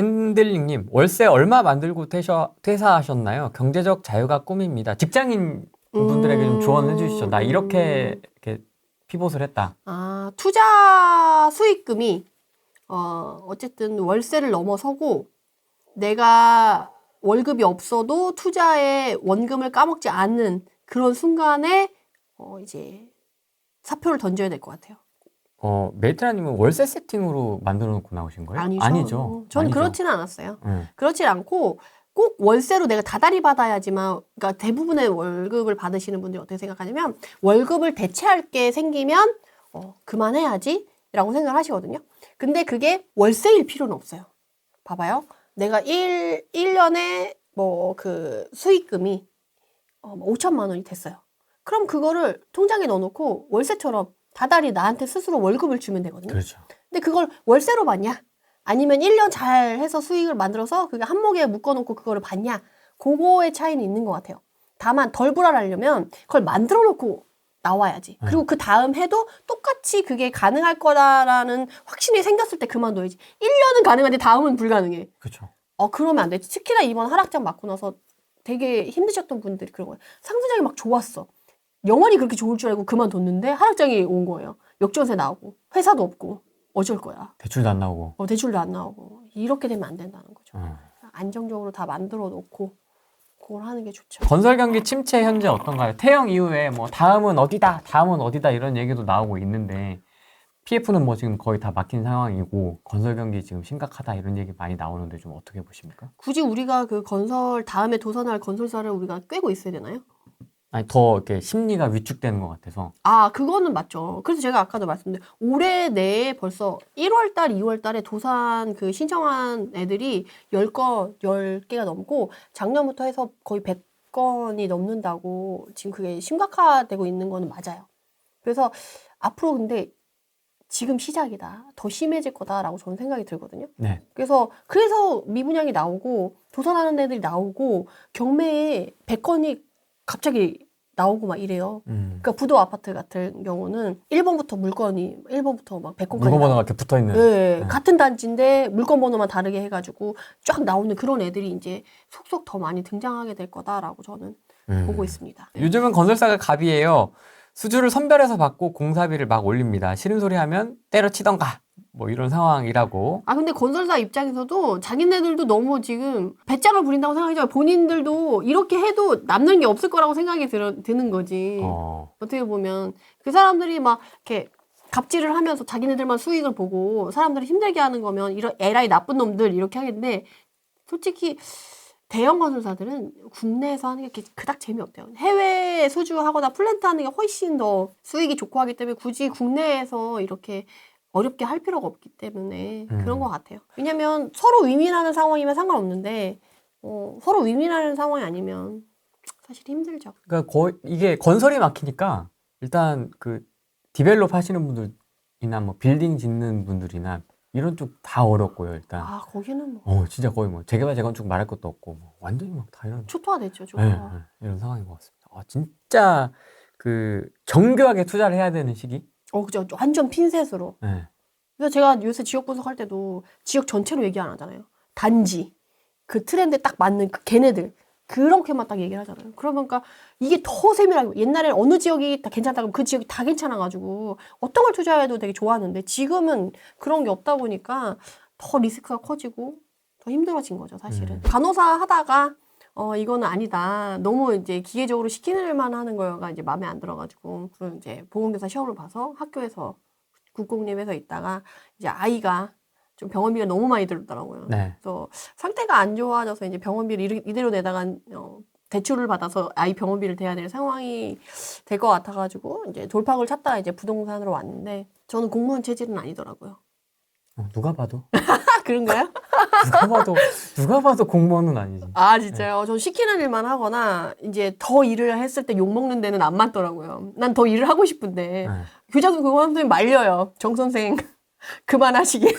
핸들링님, 월세 얼마 만들고 퇴사하셨나요? 경제적 자유가 꿈입니다. 직장인 분들에게 좀 조언해 주시죠. 나 이렇게 피봇을 했다. 아, 투자 수익금이 어쨌든 월세를 넘어서고 내가 월급이 없어도 투자에 원금을 까먹지 않는 그런 순간에 이제 사표를 던져야 될 것 같아요. 메이트라님은 월세 세팅으로 만들어 놓고 나오신 거예요? 아니죠. 저는 아니죠. 그렇지는 않았어요. 그렇지 않고 꼭 월세로 내가 다달이 받아야지만, 그러니까 대부분의 월급을 받으시는 분들이 어떻게 생각하냐면 월급을 대체할 게 생기면 그만해야지 라고 생각을 하시거든요. 근데 그게 월세일 필요는 없어요. 봐봐요. 내가 1년에 그 수익금이 5천만 원이 됐어요. 그럼 그거를 통장에 넣어놓고 월세처럼 다달이 나한테 스스로 월급을 주면 되거든요. 그렇죠. 근데 그걸 월세로 받냐? 아니면 1년 잘 해서 수익을 만들어서 그게 한목에 묶어놓고 그거를 받냐? 그거의 차이는 있는 것 같아요. 다만 덜 불안하려면 그걸 만들어 놓고 나와야지. 그리고 그 다음 해도 똑같이 그게 가능할 거다라는 확신이 생겼을 때 그만둬야지. 1년은 가능한데 다음은 불가능해. 그렇죠. 그러면 안 되지. 특히나 이번 하락장 맞고 나서 되게 힘드셨던 분들이 그런 거예요. 상승장이 막 좋았어. 영원히 그렇게 좋을 줄 알고 그만뒀는데 하락장이 온 거예요. 역전세 나오고 회사도 없고 어쩔 거야. 대출도 안 나오고. 대출도 안 나오고. 이렇게 되면 안 된다는 거죠. 안정적으로 다 만들어 놓고 그걸 하는 게 좋죠. 건설 경기 침체 현재 어떤가요? 태영 이후에 뭐 다음은 어디다, 다음은 어디다 이런 얘기도 나오고 있는데 PF는 뭐 지금 거의 다 막힌 상황이고 건설 경기 지금 심각하다 이런 얘기 많이 나오는데 좀 어떻게 보십니까? 굳이 우리가 그 건설 다음에 도산할 건설사를 우리가 꿰고 있어야 되나요? 아니 더 이렇게 심리가 위축되는 것 같아서. 그거는 맞죠. 그래서 제가 아까도 말씀드린 올해 내에 벌써 1월 달, 2월 달에 도산 그 신청한 애들이 10개가 넘고 작년부터 해서 거의 100건이 넘는다고 지금 그게 심각화되고 있는 거는 맞아요. 그래서 앞으로 근데 지금 시작이다. 더 심해질 거다라고 저는 생각이 들거든요. 네. 그래서 미분양이 나오고 도산하는 애들이 나오고 경매에 100건이 갑자기 나오고 막 이래요. 그러니까 부도 아파트 같은 경우는 1번부터 물건이 1번부터 막 100건까지 물건 번호가 이렇게 붙어 있는. 네, 같은 단지인데 물건 번호만 다르게 해가지고 쫙 나오는 그런 애들이 이제 속속 더 많이 등장하게 될 거다라고 저는 보고 있습니다. 요즘은 건설사가 갑이에요. 수주를 선별해서 받고 공사비를 막 올립니다. 싫은 소리 하면 때려치던가 뭐 이런 상황이라고. 근데 건설사 입장에서도 자기네들도 너무 지금 배짱을 부린다고 생각하죠. 본인들도 이렇게 해도 남는 게 없을 거라고 생각이 드는 거지. 어떻게 보면 그 사람들이 막 이렇게 갑질을 하면서 자기네들만 수익을 보고 사람들을 힘들게 하는 거면 이런 에라이 나쁜 놈들 이렇게 하겠는데 솔직히 대형 건설사들은 국내에서 하는 게 그닥 재미없대요. 해외에 수주하거나 플랜트 하는 게 훨씬 더 수익이 좋고 하기 때문에 굳이 국내에서 이렇게 어렵게 할 필요가 없기 때문에 그런 것 같아요. 왜냐면 서로 윈윈하는 상황이면 상관없는데 서로 윈윈하는 상황이 아니면 사실 힘들죠. 그러니까 거의 이게 건설이 막히니까 일단 그 디벨롭 하시는 분들이나 뭐 빌딩 짓는 분들이나 이런 쪽 다 어렵고요, 일단. 거기는 진짜 거의 뭐 재개발 재건축 말할 것도 없고 뭐 완전히 막 다 이런 초토화됐죠, 네, 이런 상황인 것 같습니다. 진짜 그 정교하게 투자를 해야 되는 시기? 그죠. 완전 핀셋으로. 네. 그래서 제가 요새 지역 분석할 때도 지역 전체로 얘기 안 하잖아요. 단지 그 트렌드에 딱 맞는 그 걔네들 그렇게만 딱 얘기를 하잖아요. 그러니까 이게 더 세밀하게 옛날에는 어느 지역이 다 괜찮다고 그 지역이 다 괜찮아가지고 어떤 걸 투자해도 되게 좋았는데 지금은 그런 게 없다 보니까 더 리스크가 커지고 더 힘들어진 거죠, 사실은. 간호사 하다가 이거는 아니다. 너무 이제 기계적으로 시키는 하는 거가 이제 마음에 안 들어가지고 그리고 이제 보건교사 시험을 봐서 학교에서 국공립에서 있다가 이제 아이가 좀 병원비가 너무 많이 들더라고요. 네. 그래서 상태가 안 좋아져서 이제 병원비를 이대로 내다가 대출을 받아서 아이 병원비를 대야 될 상황이 될 것 같아가지고 이제 돌파구를 찾다가 이제 부동산으로 왔는데 저는 공무원 체질은 아니더라고요. 누가 봐도 그런가요? 누가 봐도 공무원은 아니지. 진짜요? 전 시키는 일만 하거나 이제 더 일을 했을 때 욕 먹는 데는 안 맞더라고요. 난 더 일을 하고 싶은데 교장선 그거 선생님 말려요. 정 선생 그만하시게.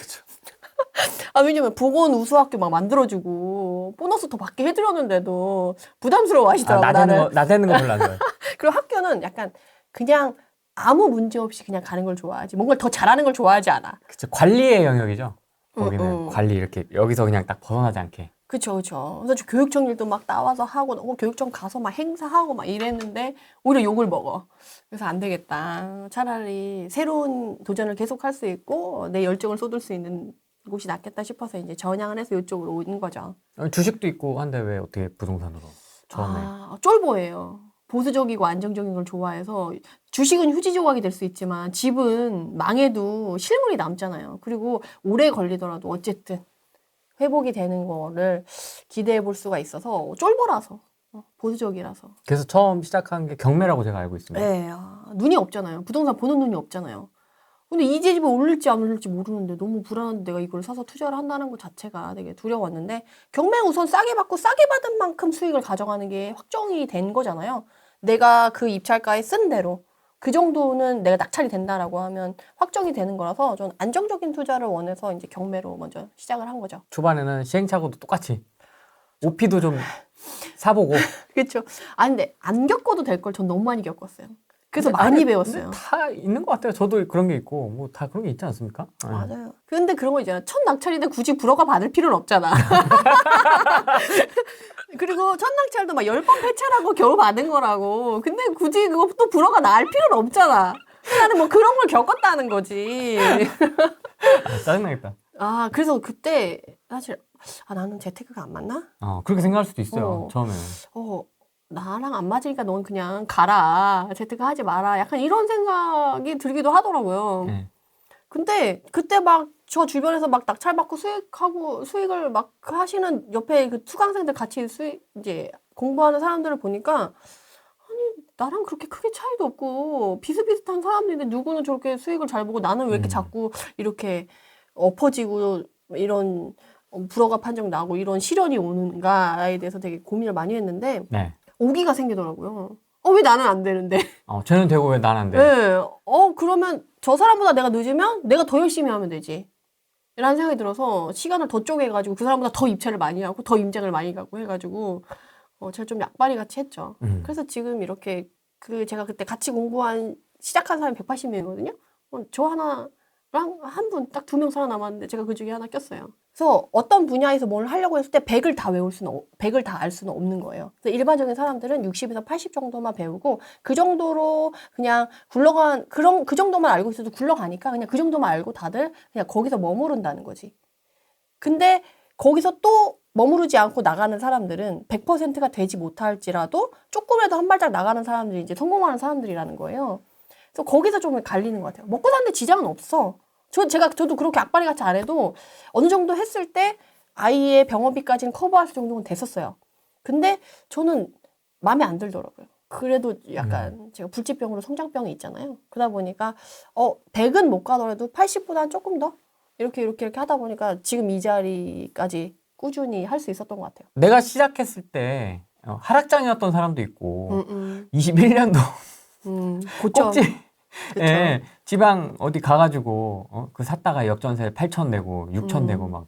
왜냐면 보건 우수학교 막 만들어주고 보너스 더 받게 해드렸는데도 부담스러워 하시더라고요. 나대는 거 별로 안 좋아해. 그리고 학교는 약간 그냥 아무 문제 없이 그냥 가는 걸 좋아하지 뭔가 더 잘하는 걸 좋아하지 않아. 그쵸. 관리의 영역이죠. 거기는 관리 이렇게 여기서 그냥 딱 벗어나지 않게. 그쵸, 그쵸. 그래서 저 교육청 일도 막 나와서 하고, 교육청 가서 막 행사하고 막 이랬는데, 오히려 욕을 먹어. 그래서 안 되겠다. 차라리 새로운 도전을 계속 할 수 있고, 내 열정을 쏟을 수 있는 곳이 낫겠다 싶어서 이제 전향을 해서 이쪽으로 온 거죠. 주식도 있고 한데 왜 어떻게 부동산으로 처음에? 쫄보예요. 보수적이고 안정적인 걸 좋아해서 주식은 휴지 조각이 될 수 있지만 집은 망해도 실물이 남잖아요. 그리고 오래 걸리더라도 어쨌든 회복이 되는 거를 기대해 볼 수가 있어서 쫄보라서 보수적이라서. 그래서 처음 시작한 게 경매라고 제가 알고 있습니다. 네, 눈이 없잖아요. 부동산 보는 눈이 없잖아요. 근데 이 집이 오를지 안 오를지 모르는데 너무 불안한데 내가 이걸 사서 투자를 한다는 것 자체가 되게 두려웠는데 경매 우선 싸게 받고 싸게 받은 만큼 수익을 가져가는 게 확정이 된 거잖아요. 내가 그 입찰가에 쓴 대로 그 정도는 내가 낙찰이 된다라고 하면 확정이 되는 거라서 전 안정적인 투자를 원해서 이제 경매로 먼저 시작을 한 거죠. 초반에는 시행착오도 똑같이 오피도 좀 사보고. 그렇죠. 근데 안 겪어도 될 걸 전 너무 많이 겪었어요. 그래서 많이 배웠어요. 다 있는 것 같아요. 저도 그런 게 있고 뭐 다 그런 게 있지 않습니까? 맞아요. 근데 그런 거 있잖아. 첫 낙찰인데 굳이 불허가 받을 필요는 없잖아. 그리고 첫 낙찰도 막 10번 폐차라고 겨우 받은 거라고. 근데 굳이 그거 또 불허가 날 필요는 없잖아. 나는 뭐 그런 걸 겪었다는 거지. 짜증나겠다. 그래서 그때 사실 나는 재테크가 안 맞나? 그렇게 생각할 수도 있어요. 처음에는. 나랑 안 맞으니까 넌 그냥 가라. 재테크 하지 마라. 약간 이런 생각이 들기도 하더라고요. 네. 근데 그때 막 저 주변에서 막 낙찰받고 수익을 막 하시는 옆에 그 수강생들 같이 이제 공부하는 사람들을 보니까 나랑 그렇게 크게 차이도 없고 비슷비슷한 사람들인데 누구는 저렇게 수익을 잘 보고 나는 왜 이렇게 자꾸 이렇게 엎어지고 이런 불허가 판정 나고 이런 시련이 오는가에 대해서 되게 고민을 많이 했는데 네. 오기가 생기더라고요. 왜 나는 안 되는데? 쟤는 되고 왜 난 안 돼? 네. 그러면 저 사람보다 내가 늦으면 내가 더 열심히 하면 되지. 라는 생각이 들어서 시간을 더 쪼개가지고 그 사람보다 더 입찰을 많이 하고 더 임장을 많이 가고 해가지고 제가 좀 약발이 같이 했죠. 그래서 지금 이렇게 제가 그때 같이 시작한 사람이 180명이거든요. 저 하나랑 한 분, 딱 2명 살아남았는데 제가 그 중에 하나 꼈어요. 그래서 어떤 분야에서 뭘 하려고 했을 때 100을 다 알 수는 없는 거예요. 그래서 일반적인 사람들은 60에서 80 정도만 배우고 그 정도로 그냥 그 정도만 알고 있어도 굴러가니까 그냥 그 정도만 알고 다들 그냥 거기서 머무른다는 거지. 근데 거기서 또 머무르지 않고 나가는 사람들은 100%가 되지 못할지라도 조금이라도 한 발짝 나가는 사람들이 이제 성공하는 사람들이라는 거예요. 그래서 거기서 좀 갈리는 것 같아요. 먹고 사는데 지장은 없어. 저도 그렇게 악바리 같이 안 해도 어느 정도 했을 때 아이의 병원비까지는 커버할 정도는 됐었어요. 근데 저는 마음에 안 들더라고요. 그래도 약간 제가 불치병으로 성장병이 있잖아요. 그러다 보니까 100은 못 가더라도 80보다는 조금 더 이렇게 하다 보니까 지금 이 자리까지 꾸준히 할 수 있었던 것 같아요. 내가 시작했을 때 하락장이었던 사람도 있고 21년도 고점. 예, 지방 어디 가가지고 그 샀다가 역전세 8천 내고 6천 내고 막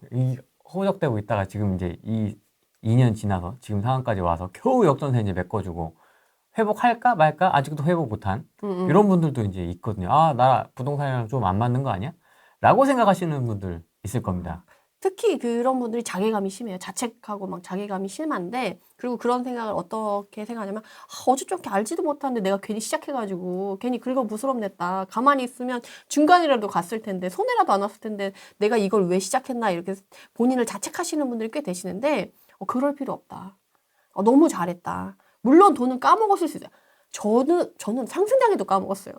허우적대고 있다가 지금 이제 2년 지나서 지금 상황까지 와서 겨우 역전세 이제 메꿔주고 회복할까 말까 아직도 회복 못한 이런 분들도 이제 있거든요. 나 부동산이랑 좀 안 맞는 거 아니야? 라고 생각하시는 분들 있을 겁니다. 특히 그런 분들이 자괴감이 심해요. 자책하고 막 자괴감이 심한데, 그리고 그런 생각을 어떻게 생각하냐면, 어제 좀 알지도 못하는데 내가 괜히 시작해가지고 괜히 긁어부스럼냈다. 가만히 있으면 중간이라도 갔을 텐데, 손해라도 안 왔을 텐데 내가 이걸 왜 시작했나, 이렇게 본인을 자책하시는 분들이 꽤 되시는데 그럴 필요 없다. 너무 잘했다. 물론 돈은 까먹었을 수 있어요. 저는 상승장에도 까먹었어요.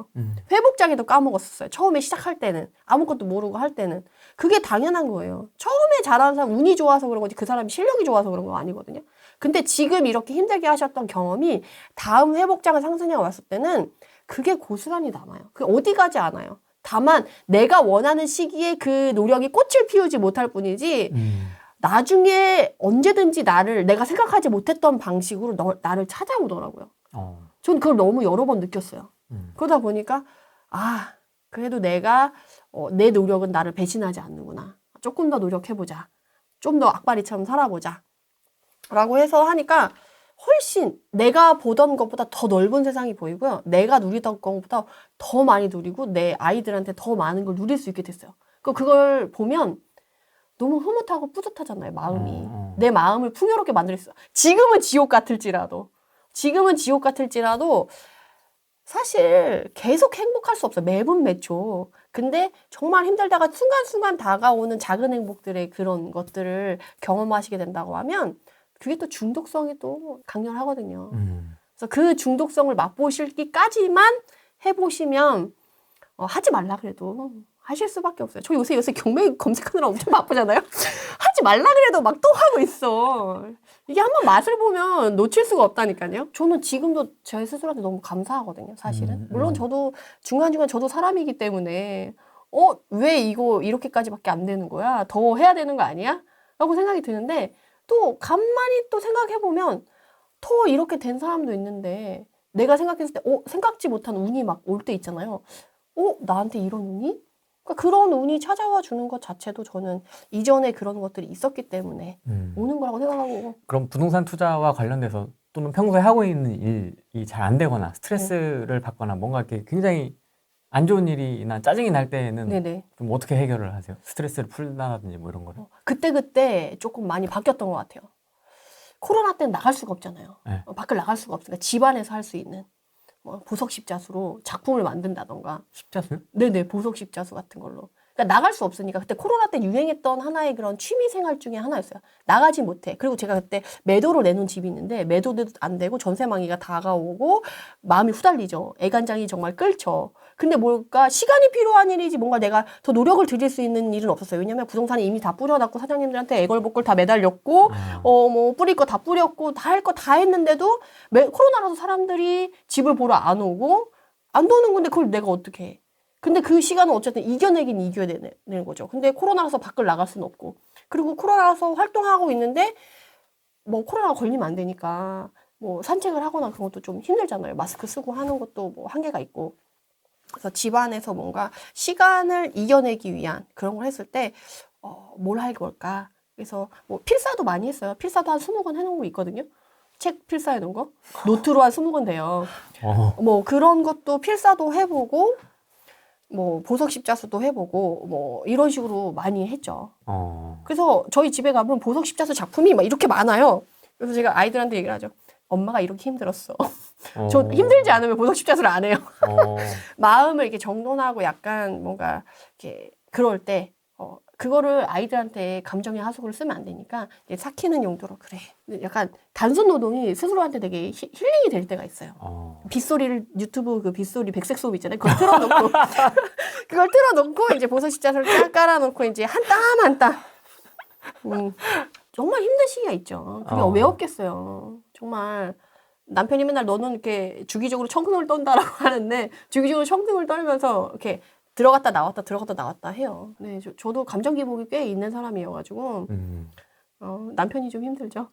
회복장에도 까먹었어요. 처음에 시작할 때는. 아무것도 모르고 할 때는. 그게 당연한 거예요. 처음에 잘하는 사람 운이 좋아서 그런 거지 그 사람이 실력이 좋아서 그런 거 아니거든요. 근데 지금 이렇게 힘들게 하셨던 경험이 다음 회복장을 상승장에 왔을 때는 그게 고스란히 남아요. 그게 어디 가지 않아요. 다만 내가 원하는 시기에 그 노력이 꽃을 피우지 못할 뿐이지 나중에 언제든지 내가 생각하지 못했던 방식으로 나를 찾아오더라고요. 전 그걸 너무 여러 번 느꼈어요. 그러다 보니까 그래도 내가 내 노력은 나를 배신하지 않는구나. 조금 더 노력해보자. 좀 더 악바리처럼 살아보자. 라고 해서 하니까 훨씬 내가 보던 것보다 더 넓은 세상이 보이고요. 내가 누리던 것보다 더 많이 누리고 내 아이들한테 더 많은 걸 누릴 수 있게 됐어요. 그걸 보면 너무 흐뭇하고 뿌듯하잖아요, 마음이. 내 마음을 풍요롭게 만들 수 있어. 지금은 지옥 같을지라도 사실 계속 행복할 수 없어요. 매분 매초. 근데 정말 힘들다가 순간순간 다가오는 작은 행복들의 그런 것들을 경험하시게 된다고 하면 그게 또 중독성이 또 강렬하거든요. 그래서 그 중독성을 맛보시기까지만 해보시면 하지 말라 그래도 하실 수밖에 없어요. 저 요새 경매 검색하느라 엄청 바쁘잖아요. 하지 말라 그래도 막 또 하고 있어. 이게 한번 맛을 보면 놓칠 수가 없다니까요. 저는 지금도 제 스스로한테 너무 감사하거든요, 사실은. 물론 저도 중간중간 저도 사람이기 때문에 왜 이거 이렇게까지밖에 안 되는 거야? 더 해야 되는 거 아니야? 라고 생각이 드는데 또 간만히 또 생각해보면 더 이렇게 된 사람도 있는데 내가 생각했을 때 생각지 못한 운이 막 올 때 있잖아요. 나한테 이런 운이? 그러니까 그런 운이 찾아와 주는 것 자체도 저는 이전에 그런 것들이 있었기 때문에 오는 거라고 생각하고. 그럼 부동산 투자와 관련돼서 또는 평소에 하고 있는 일이 잘 안 되거나 스트레스를 받거나 뭔가 이렇게 굉장히 안 좋은 일이나 짜증이 날 때는 네네. 좀 어떻게 해결을 하세요? 스트레스를 풀다든지 뭐 이런 거를? 그때 조금 많이 바뀌었던 것 같아요. 코로나 때는 나갈 수가 없잖아요. 네. 밖을 나갈 수가 없으니까 집안에서 할 수 있는 보석 십자수로 작품을 만든다던가. 십자수요? 네네, 보석 십자수 같은 걸로. 그러니까 나갈 수 없으니까 그때 코로나 때 유행했던 하나의 그런 취미 생활 중에 하나였어요. 나가지 못해. 그리고 제가 그때 매도로 내놓은 집이 있는데 매도도 안 되고 전세망이가 다가오고 마음이 후달리죠. 애간장이 정말 끓죠. 근데 뭘까 시간이 필요한 일이지 뭔가 내가 더 노력을 들일 수 있는 일은 없었어요. 왜냐면 부동산이 이미 다 뿌려놨고 사장님들한테 애걸복걸 다 매달렸고 뭐 뿌릴 거 다 뿌렸고 다 할 거 다 했는데도 코로나라서 사람들이 집을 보러 안 오고 안 도는 건데 그걸 내가 어떻게 해. 근데 그 시간은 어쨌든 이겨내긴 이겨야 되는 거죠. 근데 코로나라서 밖을 나갈 수는 없고. 그리고 코로나라서 활동하고 있는데 뭐 코로나가 걸리면 안 되니까 뭐 산책을 하거나 그런 것도 좀 힘들잖아요. 마스크 쓰고 하는 것도 뭐 한계가 있고. 그래서 집안에서 뭔가 시간을 이겨내기 위한 그런 걸 했을 때 뭘 할 걸까? 그래서 뭐 필사도 많이 했어요. 필사도 한 20권 해놓은 거 있거든요. 책 필사해 놓은 거. 노트로 한 20권 돼요. 뭐 그런 것도 필사도 해보고 뭐 보석 십자수도 해보고 뭐 이런 식으로 많이 했죠. 그래서 저희 집에 가면 보석 십자수 작품이 막 이렇게 많아요. 그래서 제가 아이들한테 얘기를 하죠. 엄마가 이렇게 힘들었어. 저 힘들지 않으면 보석 십자수를 안 해요. 마음을 이렇게 정돈하고 약간 뭔가 이렇게 그럴 때 그거를 아이들한테 감정의 하수구를 쓰면 안 되니까 이제 삭히는 용도로 그래. 약간 단순 노동이 스스로한테 되게 힐링이 될 때가 있어요. 빗소리를 유튜브 그 빗소리 백색 소음 있잖아요. 그걸 틀어놓고 그걸 틀어놓고 이제 보석 십자수를 딱 깔아놓고 이제 한 땀 한 땀. 정말 힘든 시기가 있죠. 그게 왜 없겠어요. 정말 남편이 맨날 너는 이렇게 주기적으로 청승을 떤다라고 하는데 주기적으로 청승을 떨면서 이렇게 들어갔다 나왔다 해요. 네, 저도 감정 기복이 꽤 있는 사람이어가지고 남편이 좀 힘들죠.